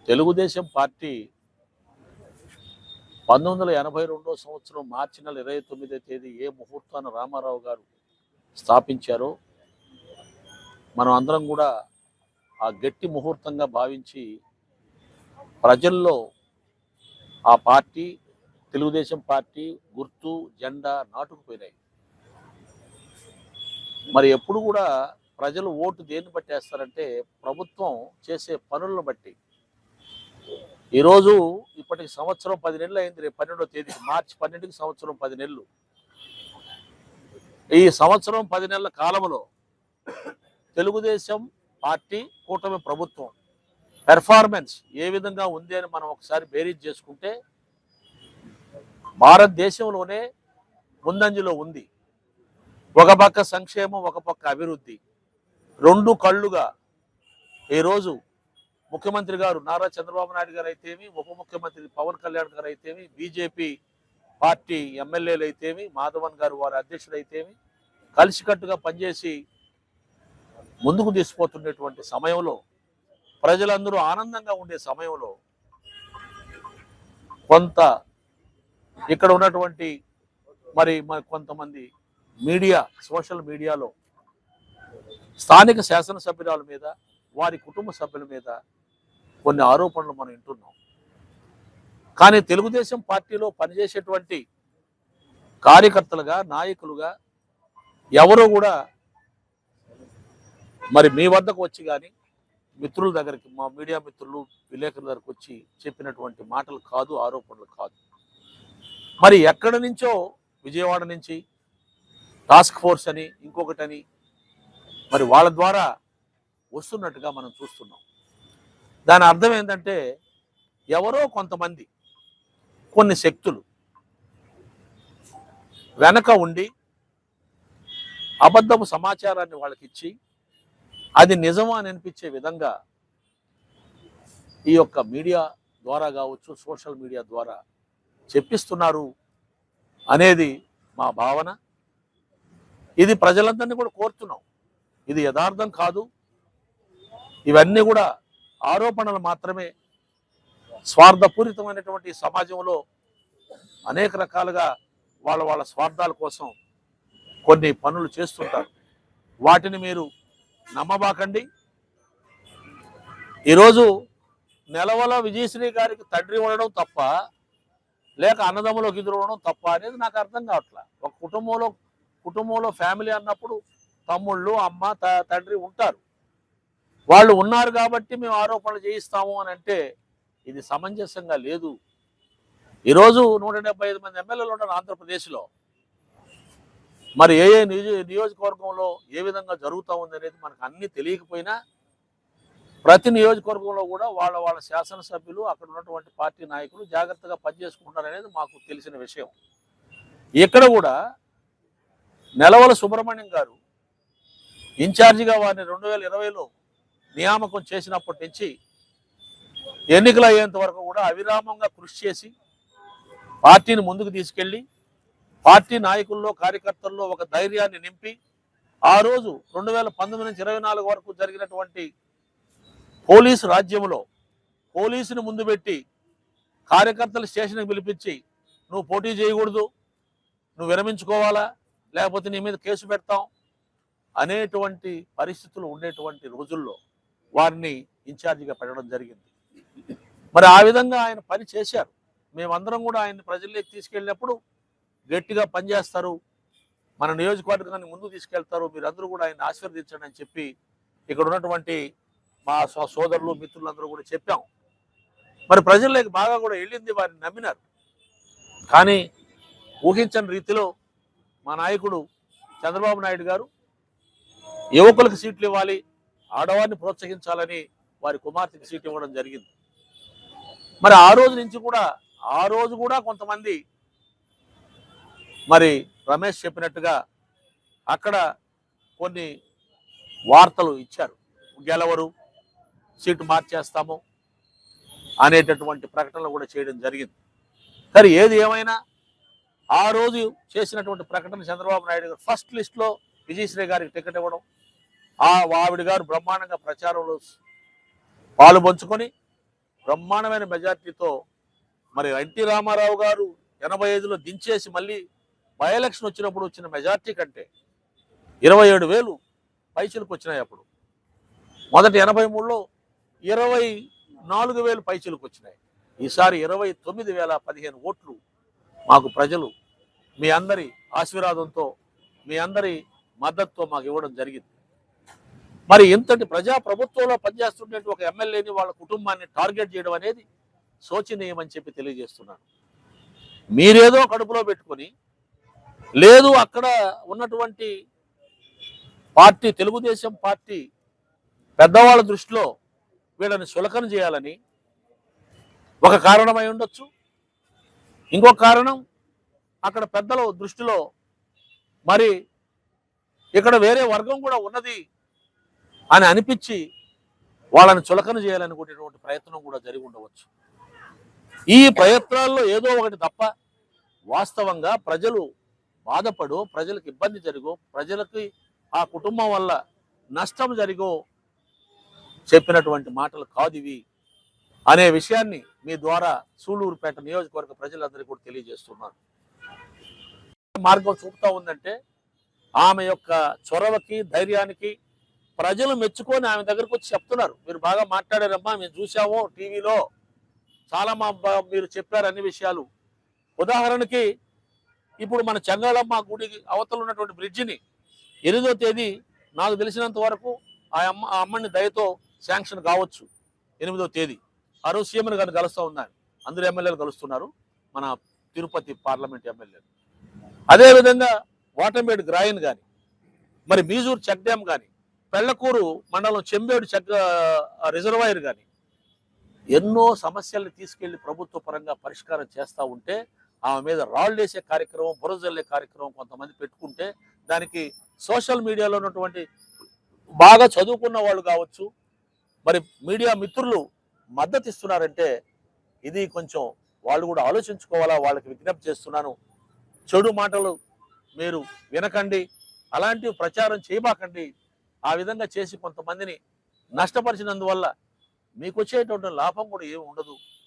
Telugu Desam party 1982 సంవత్సరం మార్చి నెల 29వ తేదీ ఏ ముహూర్తాన రామారావు గారు స్థాపించారో మనం అందరం కూడా ఆ గట్టి ముహూర్తంగా భావించి ప్రజల్లో ఆ పార్టీ తెలుగుదేశం పార్టీ గుర్తు జెండా నాటుకుపోయినాయి. మరి ఎప్పుడు కూడా ప్రజలు ఓటు దేన్ని బట్టి వేస్తారంటే ప్రభుత్వం చేసే పనులను బట్టి. ఈరోజు ఇప్పటికి సంవత్సరం 10 నెలలు అయింది. రేపు 12వ తేదీ మార్చి 12కి సంవత్సరం 10 నెలలు. ఈ సంవత్సరం 10 నెలల కాలంలో తెలుగుదేశం పార్టీ కూటమి ప్రభుత్వం పెర్ఫార్మెన్స్ ఏ విధంగా ఉంది అని మనం ఒకసారి బేరీజ్ చేసుకుంటే భారతదేశంలోనే ముందంజలో ఉంది. ఒక పక్క సంక్షేమం, ఒక పక్క అభివృద్ధి, రెండు కళ్ళుగా ఈరోజు ముఖ్యమంత్రి గారు నారా చంద్రబాబు నాయుడు గారు అయితేమి, ఉప ముఖ్యమంత్రి పవన్ కళ్యాణ్ గారు అయితేమి, బీజేపీ పార్టీ ఎమ్మెల్యేలు అయితేమి, మాధవన్ గారు వారి అధ్యక్షుడు అయితేమి కలిసికట్టుగా పనిచేసి ముందుకు తీసుకుపోతున్నటువంటి సమయంలో, ప్రజలందరూ ఆనందంగా ఉండే సమయంలో కొంత ఇక్కడ ఉన్నటువంటి మరి కొంతమంది మీడియా, సోషల్ మీడియాలో స్థానిక శాసనసభ్యురాల మీద, వారి కుటుంబ సభ్యుల మీద కొన్ని ఆరోపణలు మనం వింటున్నాం. కానీ తెలుగుదేశం పార్టీలో పనిచేసేటువంటి కార్యకర్తలుగా, నాయకులుగా ఎవరో కూడా మరి మీ వద్దకు వచ్చి కానీ మిత్రుల దగ్గరికి, మా మీడియా మిత్రులు, విలేకరుల దగ్గరకు వచ్చి చెప్పినటువంటి మాటలు కాదు, ఆరోపణలు కాదు. మరి ఎక్కడి నుంచో విజయవాడ నుంచి టాస్క్ ఫోర్స్ అని ఇంకొకటని మరి వాళ్ళ ద్వారా వస్తున్నట్టుగా మనం చూస్తున్నాం. దాని అర్థం ఏంటంటే ఎవరో కొంతమంది, కొన్ని శక్తులు వెనక ఉండి అబద్ధపు సమాచారాన్ని వాళ్ళకి ఇచ్చి అది నిజమా అని అనిపించే విధంగా ఈ యొక్క మీడియా ద్వారా కావచ్చు, సోషల్ మీడియా ద్వారా చెప్పిస్తున్నారు అనేది మా భావన. ఇది ప్రజలందరినీ కూడా కోరుతున్నాం. ఇది యథార్థం కాదు. ఇవన్నీ కూడా ఆరోపణలు మాత్రమే. స్వార్థపూరితమైనటువంటి సమాజంలో అనేక రకాలుగా వాళ్ళ స్వార్థాల కోసం కొన్ని పనులు చేస్తుంటారు. వాటిని మీరు నమ్మబాకండి. ఈరోజు నెలవల విజయశ్రీ గారికి తండ్రి ఉండడం తప్ప, లేక అన్నదమ్ములోకి ఎదురు ఉండడం తప్ప అనేది నాకు అర్థం కావట్లా. ఒక కుటుంబంలో ఫ్యామిలీ అన్నప్పుడు తమ్ముళ్ళు, అమ్మ, తండ్రి ఉంటారు. వాళ్ళు ఉన్నారు కాబట్టి మేము ఆరోపణలు చేయిస్తాము అని అంటే ఇది సమంజసంగా లేదు. ఈరోజు 175 మంది ఎమ్మెల్యేలు ఉన్నారు ఆంధ్రప్రదేశ్లో. మరి ఏ నియోజకవర్గంలో ఏ విధంగా జరుగుతూ ఉంది అనేది మనకు అన్నీ తెలియకపోయినా ప్రతి నియోజకవర్గంలో కూడా వాళ్ళ శాసనసభ్యులు, అక్కడ ఉన్నటువంటి పార్టీ నాయకులు జాగ్రత్తగా పనిచేసుకుంటారు అనేది మాకు తెలిసిన విషయం. ఇక్కడ కూడా నెలవల సుబ్రహ్మణ్యం గారు ఇన్ఛార్జిగా వారిని 2020లో నియామకం చేసినప్పటి నుంచి ఎన్నికలు అయ్యేంత వరకు కూడా అవిరామంగా కృషి చేసి పార్టీని ముందుకు తీసుకెళ్లి పార్టీ నాయకుల్లో, కార్యకర్తల్లో ఒక ధైర్యాన్ని నింపి ఆ రోజు 2019 నుంచి 24 వరకు జరిగినటువంటి పోలీసు రాజ్యంలో పోలీసుని ముందు పెట్టి కార్యకర్తలు స్టేషన్కి పిలిపించి నువ్వు పోటీ చేయకూడదు, నువ్వు విరమించుకోవాలా, లేకపోతే నీ మీద కేసు పెడతాం అనేటువంటి పరిస్థితులు ఉండేటువంటి రోజుల్లో వారిని ఇన్ఛార్జిగా పెట్టడం జరిగింది. మరి ఆ విధంగా ఆయన పని చేశారు. మేమందరం కూడా ఆయన ప్రజల్లోకి తీసుకెళ్ళినప్పుడు గట్టిగా పనిచేస్తారు, మన నియోజకవర్గాన్ని ముందుకు తీసుకెళ్తారు, మీరందరూ కూడా ఆయన ఆశీర్వదించండి అని చెప్పి ఇక్కడ ఉన్నటువంటి మా సోదరులు, మిత్రులందరూ కూడా చెప్పాం. మరి ప్రజల్లోకి బాగా కూడా వెళ్ళింది, వారిని నమ్మినారు. కానీ ఊహించని రీతిలో మా నాయకుడు చంద్రబాబు నాయుడు గారు యువకులకు సీట్లు ఇవ్వాలి, ఆడవారిని ప్రోత్సహించాలని వారి కుమార్తెకి సీట్ ఇవ్వడం జరిగింది. మరి ఆ రోజు కూడా కొంతమంది మరి రమేష్ చెప్పినట్టుగా అక్కడ కొన్ని వార్తలు ఇచ్చారు. గెలవరు, సీటు మార్చేస్తాము అనేటటువంటి ప్రకటనలు కూడా చేయడం జరిగింది. కానీ ఏది ఏమైనా ఆ రోజు చేసినటువంటి ప్రకటన చంద్రబాబు నాయుడు గారు ఫస్ట్ లిస్ట్లో విజయశ్రీ గారికి టికెట్ ఇవ్వడం, ఆవిడ గారు బ్రహ్మాండంగా ప్రచారంలో పాలు పంచుకొని బ్రహ్మాండమైన మెజార్టీతో మరి ఎన్టీ రామారావు గారు 85లో దించేసి మళ్ళీ బై ఎలక్షన్ వచ్చినప్పుడు వచ్చిన మెజార్టీ కంటే 27,000 పైచిలకు వచ్చినాయి. అప్పుడు మొదటి 83లో 24,000 పైచిలకు వచ్చినాయి. ఈసారి 29,015 ఓట్లు మాకు ప్రజలు మీ అందరి ఆశీర్వాదంతో మీ అందరి మద్దతుతో మాకు ఇవ్వడం జరిగింది. మరి ఇంతటి ప్రజాప్రభుత్వంలో పనిచేస్తుంటే ఒక ఎమ్మెల్యేని వాళ్ళ కుటుంబాన్ని టార్గెట్ చేయడం అనేది శోచనీయమని చెప్పి తెలియజేస్తున్నాను. మీరేదో కడుపులో పెట్టుకొని లేదు అక్కడ ఉన్నటువంటి పార్టీ తెలుగుదేశం పార్టీ పెద్దవాళ్ళ దృష్టిలో వీళ్ళని సులకన చేయాలని ఒక కారణమై ఉండొచ్చు. ఇంకొక కారణం అక్కడ పెద్దల దృష్టిలో మరి ఇక్కడ వేరే వర్గం కూడా ఉన్నది అని అనిపించి వాళ్ళని చులకన చేయాలనుకునేటువంటి ప్రయత్నం కూడా జరిగి ఉండవచ్చు. ఈ ప్రయత్నాల్లో ఏదో ఒకటి తప్ప వాస్తవంగా ప్రజలు బాధపడో, ప్రజలకు ఇబ్బంది జరిగో, ప్రజలకి ఆ కుటుంబం వల్ల నష్టం జరిగో చెప్పినటువంటి మాటలు కాదు ఇవి అనే విషయాన్ని మీ ద్వారా సూళ్లూరుపేట నియోజకవర్గ ప్రజలందరికీ కూడా తెలియజేస్తున్నాను. మార్గం చూపుతా ఉందంటే ఆమె యొక్క చొరవకి ధైర్యానికి ప్రజలు మెచ్చుకొని ఆమె దగ్గరకు వచ్చి చెప్తున్నారు, మీరు బాగా మాట్లాడారమ్మా, మేము చూసాము టీవీలో, చాలా మీరు చెప్పారు అన్ని విషయాలు. ఉదాహరణకి ఇప్పుడు మన చెంగాళమ్మ గుడికి అవతల ఉన్నటువంటి బ్రిడ్జిని 8వ తేదీ నాకు తెలిసినంత వరకు ఆ అమ్మని దయతో శాంక్షన్ కావచ్చు. 8వ తేదీ ఆ రోజు సీఎం గారిని కలుస్తూ ఉన్నారు, అందరు ఎమ్మెల్యేలు కలుస్తున్నారు, మన తిరుపతి పార్లమెంట్ ఎమ్మెల్యేలు. అదేవిధంగా వాటంబేడు గ్రాయన్ కానీ, మరి మీజూరు చెక్ డ్యామ్ కానీ, పెళ్లకూరు మండలం చెంబేడు చెక్ రిజర్వాయర్ కానీ ఎన్నో సమస్యల్ని తీసుకెళ్లి ప్రభుత్వ పరంగా పరిష్కారం చేస్తూ ఉంటే ఆమె మీద రాళ్ళు వేసే కార్యక్రమం, బురజల్లే కార్యక్రమం కొంతమంది పెట్టుకుంటే దానికి సోషల్ మీడియాలో ఉన్నటువంటి బాగా చదువుకున్న వాళ్ళు కావచ్చు, మరి మీడియా మిత్రులు మద్దతు ఇస్తున్నారంటే ఇది కొంచెం వాళ్ళు కూడా ఆలోచించుకోవాలా. వాళ్ళకి విజ్ఞప్తి చేస్తున్నాను, చెడు మాటలు మీరు వినకండి, అలాంటివి ప్రచారం చేయబాకండి. ఆ విధంగా చేసి కొంతమందిని నష్టపరిచినందువల్ల మీకు వచ్చేటువంటి లాభం కూడా ఏమి ఉండదు.